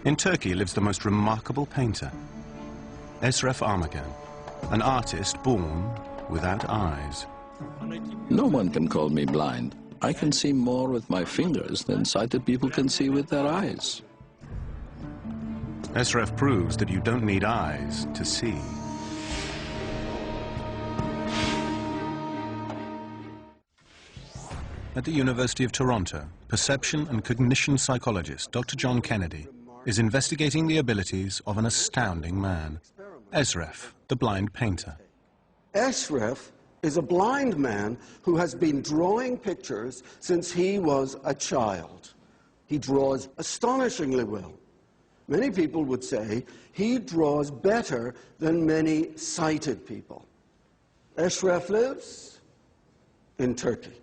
In Turkey lives the most remarkable painter, Esref Armagan, an artist born without eyes. No one can call me blind. I can see more with my fingers than sighted people can see with their eyes. Esref proves that you don't need eyes to see. At the University of Toronto, perception and cognition psychologist Dr. John Kennedy is investigating the abilities of an astounding man, Esref, the blind painter. Esref is a blind man who has been drawing pictures since he was a child. He draws astonishingly well. Many people would say he draws better than many sighted people. Esref lives in Turkey.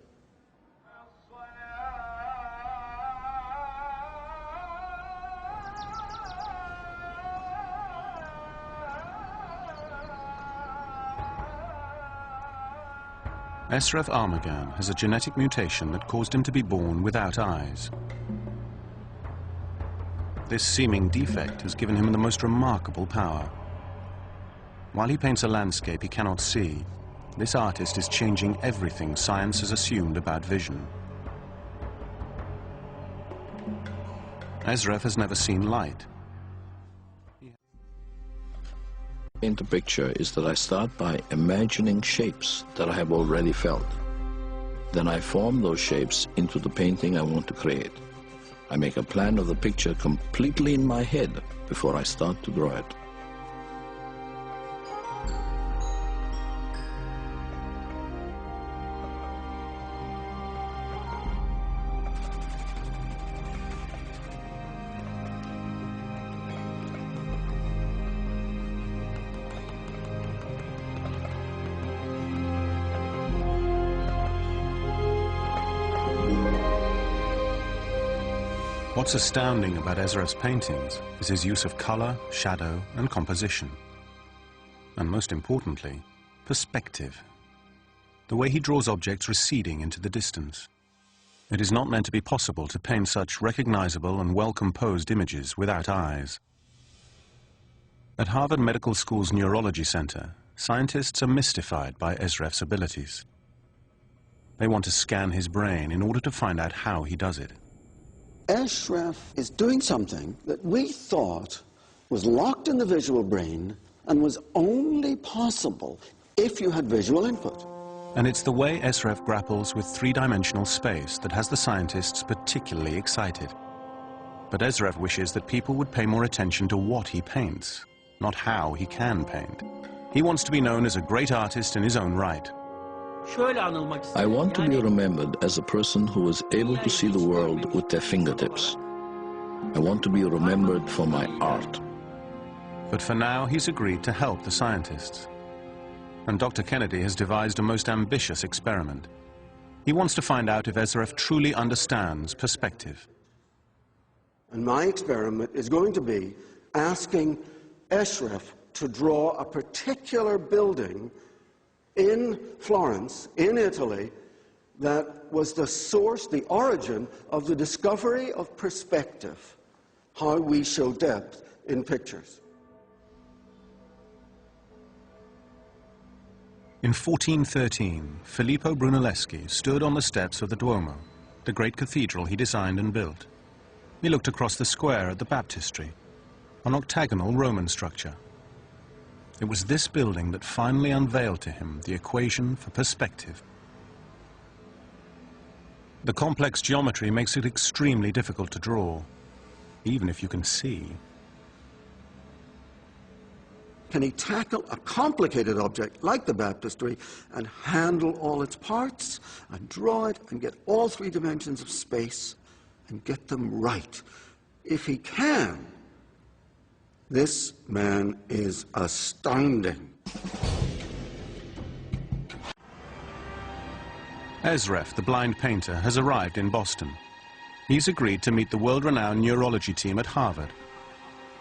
Esref Armagan has a genetic mutation that caused him to be born without eyes. This seeming defect has given him the most remarkable power. While he paints a landscape he cannot see, this artist is changing everything science has assumed about vision. Esref has never seen light. Paint a picture is that I start by imagining shapes that I have already felt. Then I form those shapes into the painting I want to create. I make a plan of the picture completely in my head before I start to draw it. What's astounding about Esref's paintings is his use of color, shadow, and composition. And most importantly, perspective. The way he draws objects receding into the distance. It is not meant to be possible to paint such recognizable and well-composed images without eyes. At Harvard Medical School's Neurology Center, scientists are mystified by Esref's abilities. They want to scan his brain in order to find out how he does it. Esref is doing something that we thought was locked in the visual brain and was only possible if you had visual input. And it's the way Esref grapples with three-dimensional space that has the scientists particularly excited. But Esref wishes that people would pay more attention to what he paints, not how he can paint. He wants to be known as a great artist in his own right. I want to be remembered as a person who was able to see the world with their fingertips. I want to be remembered for my art. But for now, he's agreed to help the scientists. And Dr. Kennedy has devised a most ambitious experiment. He wants to find out if Esref truly understands perspective. And my experiment is going to be asking Esref to draw a particular building in Florence, in Italy, that was the source, the origin of the discovery of perspective, how we show depth in pictures. In 1413, Filippo Brunelleschi stood on the steps of the Duomo, the great cathedral he designed and built. He looked across the square at the baptistry, an octagonal Roman structure. It was this building that finally unveiled to him the equation for perspective. The complex geometry makes it extremely difficult to draw, even if you can see. Can he tackle a complicated object like the baptistry and handle all its parts and draw it and get all three dimensions of space and get them right? If he can, this man is astounding. Esref, the blind painter, has arrived in Boston. He's agreed to meet the world-renowned neurology team at Harvard.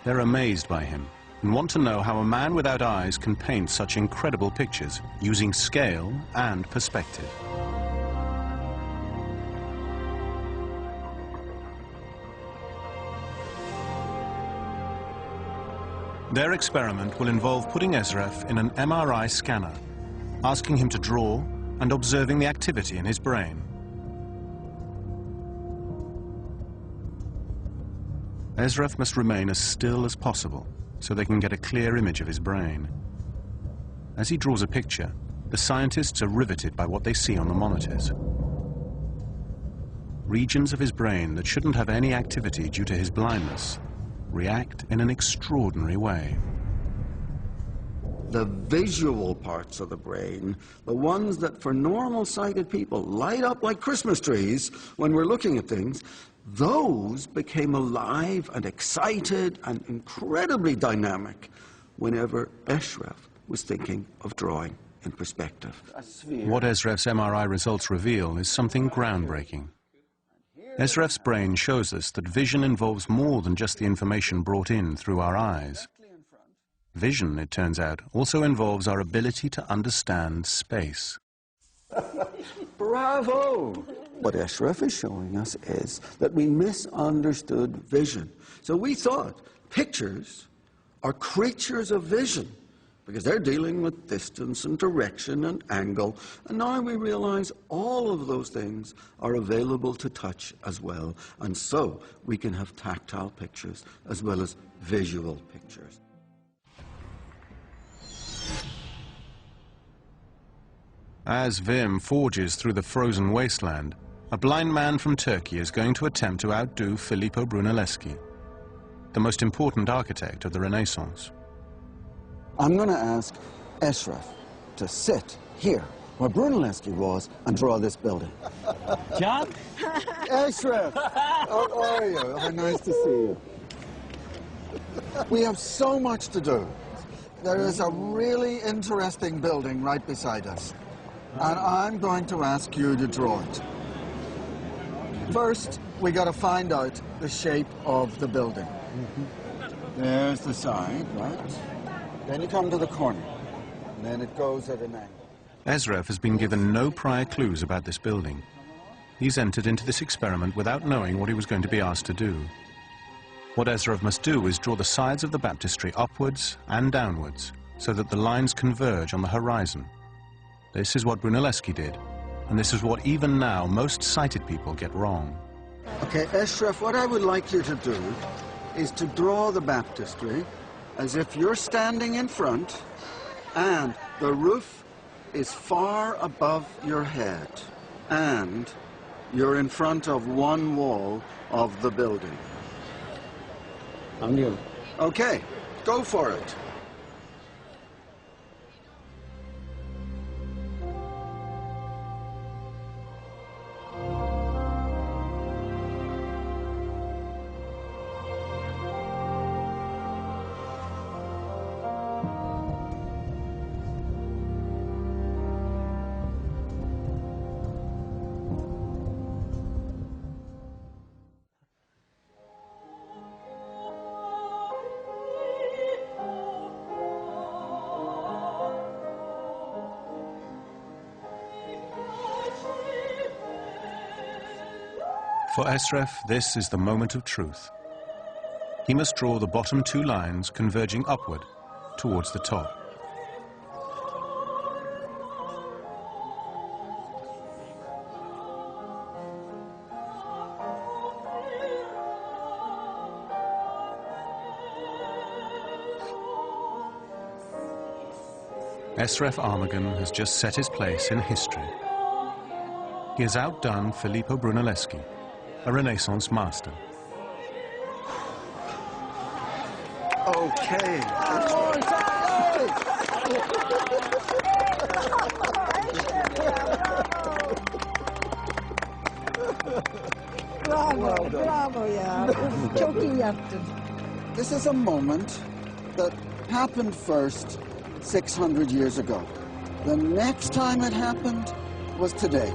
They're amazed by him and want to know how a man without eyes can paint such incredible pictures using scale and perspective. Their experiment will involve putting Esref in an MRI scanner, asking him to draw and observing the activity in his brain. Esref must remain as still as possible so they can get a clear image of his brain. As he draws a picture, the scientists are riveted by what they see on the monitors. Regions of his brain that shouldn't have any activity due to his blindness react in an extraordinary way. The visual parts of the brain, the ones that for normal-sighted people light up like Christmas trees when we're looking at things, those became alive and excited and incredibly dynamic whenever Esref was thinking of drawing in perspective. What Esref's MRI results reveal is something groundbreaking. Esref's brain shows us that vision involves more than just the information brought in through our eyes. Vision, it turns out, also involves our ability to understand space. Bravo! What Esref is showing us is that we misunderstood vision. So we thought pictures are creatures of vision because they're dealing with distance and direction and angle. And now we realize all of those things are available to touch as well. And so we can have tactile pictures as well as visual pictures. As Wim forges through the frozen wasteland, a blind man from Turkey is going to attempt to outdo Filippo Brunelleschi, the most important architect of the Renaissance. I'm going to ask Esref to sit here where Brunelleschi was and draw this building. John? Esref, how are you? Oh, nice to see you. We have so much to do. There is a really interesting building right beside us, and I'm going to ask you to draw it. First, we got to find out the shape of the building. There's the side, right? Then you come to the corner, and then it goes at an angle. Esref has been given no prior clues about this building. He's entered into this experiment without knowing what he was going to be asked to do. What Esref must do is draw the sides of the baptistry upwards and downwards so that the lines converge on the horizon. This is what Brunelleschi did, and this is what even now most sighted people get wrong. Okay, Esref, what I would like you to do is to draw the baptistry as if you're standing in front and the roof is far above your head and you're in front of one wall of the building. I'm you. Okay, go for it. For Esref, this is the moment of truth. He must draw the bottom two lines converging upward towards the top. Esref Armagan has just set his place in history. He has outdone Filippo Brunelleschi, a Renaissance master. Okay. Bravo, bravo, ja. Çok iyi yaptın. This is a moment that happened first 600 years ago. The next time it happened was today.